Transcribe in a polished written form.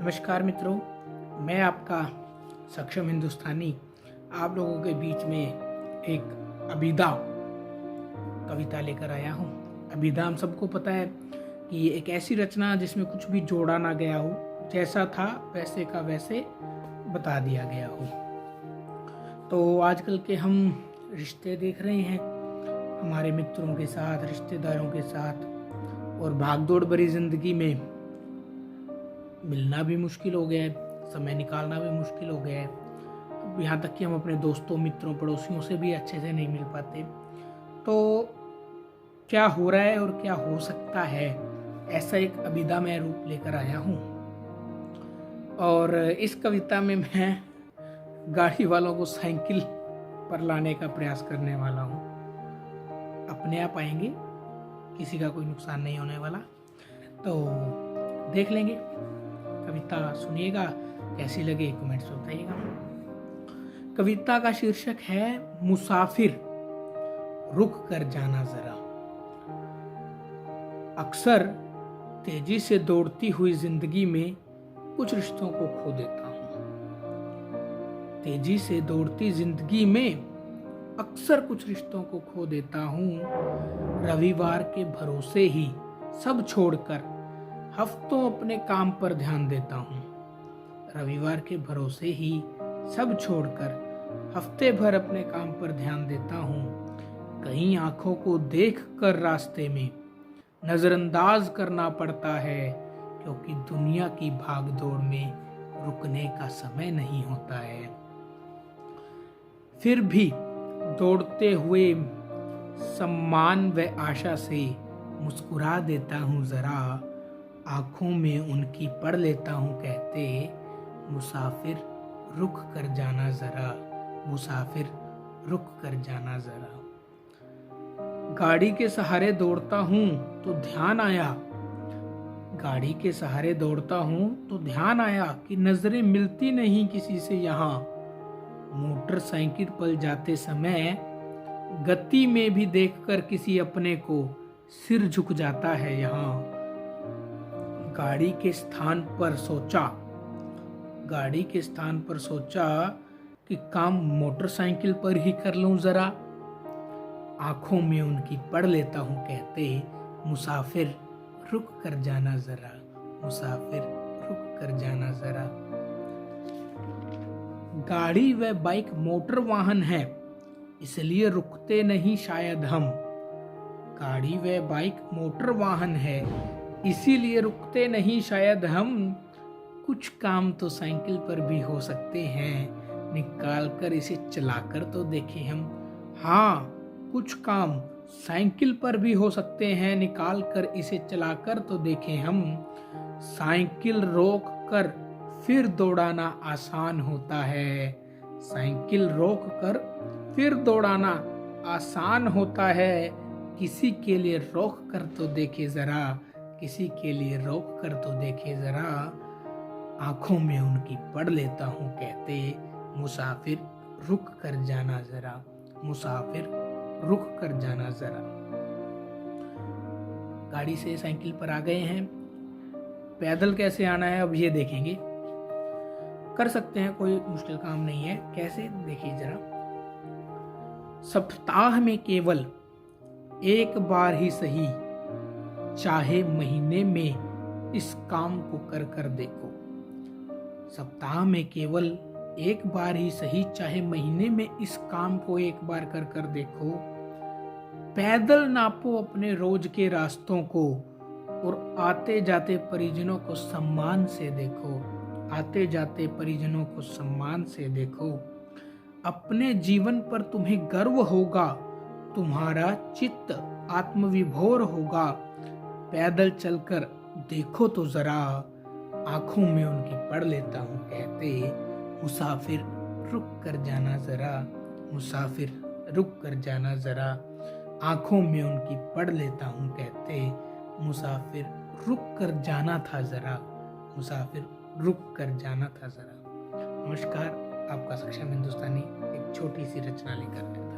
नमस्कार मित्रों, मैं आपका सक्षम हिंदुस्तानी आप लोगों के बीच में एक अभिधा कविता लेकर आया हूँ। अभिधा हम सबको पता है कि ये एक ऐसी रचना जिसमें कुछ भी जोड़ा ना गया हो, जैसा था वैसे का वैसे बता दिया गया हो। तो आजकल के हम रिश्ते देख रहे हैं हमारे मित्रों के साथ, रिश्तेदारों के साथ, और भागदौड़ भरी जिंदगी में मिलना भी मुश्किल हो गया है, समय निकालना भी मुश्किल हो गया है। यहाँ तक कि हम अपने दोस्तों, मित्रों, पड़ोसियों से भी अच्छे से नहीं मिल पाते। तो क्या हो रहा है और क्या हो सकता है, ऐसा एक अभिधा मैं रूप लेकर आया हूँ। और इस कविता में मैं गाड़ी वालों को साइकिल पर लाने का प्रयास करने वाला हूँ। अपने आप आएंगे, किसी का कोई नुकसान नहीं होने वाला। तो देख लेंगे, कविता सुनिएगा, कैसी लगे कमेंट्स में बताइएगा। कविता का शीर्षक है मुसाफिर, रुक कर जाना जरा। अक्सर तेजी से दौड़ती हुई जिंदगी में कुछ रिश्तों को खो देता हूँ। तेजी से दौड़ती जिंदगी में अक्सर कुछ रिश्तों को खो देता हूँ। रविवार के भरोसे ही सब छोड़कर हफ्तों अपने काम पर ध्यान देता हूँ। रविवार के भरोसे ही सब छोड़कर हफ्ते भर अपने काम पर ध्यान देता हूँ। कहीं आंखों को देख कर रास्ते में नजरअंदाज करना पड़ता है, क्योंकि दुनिया की भागदौड़ में रुकने का समय नहीं होता है। फिर भी दौड़ते हुए सम्मान व आशा से मुस्कुरा देता हूँ जरा। आंखों में उनकी पढ़ लेता हूँ कहते, मुसाफिर रुक कर जाना जरा, मुसाफिर रुक कर जाना जरा। गाड़ी के सहारे दौड़ता हूँ तो ध्यान आया, गाड़ी के सहारे दौड़ता हूँ तो ध्यान आया कि नजरें मिलती नहीं किसी से यहाँ। मोटरसाइकिल पर जाते समय गति में भी देखकर किसी अपने को सिर झुक जाता है यहाँ। गाड़ी के स्थान पर सोचा कि काम मोटरसाइकिल पर ही कर लूं जरा। आंखों में उनकी पढ़ लेता हूं कहते, मुसाफिर रुक कर जाना जरा, मुसाफिर रुक कर जाना जरा। गाड़ी व बाइक मोटर वाहन है, इसलिए रुकते नहीं शायद हम। गाड़ी व बाइक मोटर वाहन है, इसीलिए रुकते नहीं शायद हम। कुछ काम तो साइकिल पर भी हो सकते हैं, निकाल कर इसे चलाकर तो देखें हम। हाँ, कुछ काम साइकिल पर भी हो सकते हैं, निकाल कर इसे चलाकर तो देखें हम। साइकिल रोक कर फिर दौड़ाना आसान होता है, साइकिल रोक कर फिर दौड़ाना आसान होता है। किसी के लिए रोक कर तो देखे जरा, किसी के लिए रोक कर तो देखे जरा। आंखों में उनकी पढ़ लेता हूँ कहते, मुसाफिर रुक कर जाना जरा, मुसाफिर रुक कर जाना जरा। गाड़ी से साइकिल पर आ गए हैं, पैदल कैसे आना है अब ये देखेंगे। कर सकते हैं, कोई मुश्किल काम नहीं है। कैसे, देखिए जरा। सप्ताह में केवल एक बार ही सही, चाहे महीने में इस काम को कर कर देखो। सप्ताह में केवल एक बार ही सही, चाहे महीने में इस काम को एक बार कर कर देखो। पैदल नापो अपने रोज के रास्तों को, और आते जाते परिजनों को सम्मान से देखो, आते जाते परिजनों को सम्मान से देखो। अपने जीवन पर तुम्हें गर्व होगा, तुम्हारा चित्त आत्मविभोर होगा। पैदल चलकर देखो तो जरा। आंखों में उनकी पढ़ लेता हूँ कहते, मुसाफिर रुक कर जाना जरा, मुसाफिर रुक कर जाना जरा। आंखों में उनकी पढ़ लेता हूँ कहते, मुसाफिर रुक कर जाना था जरा, मुसाफिर रुक कर जाना था जरा। नमस्कार, आपका सक्षम हिंदुस्तानी एक छोटी सी रचना लेकर आया।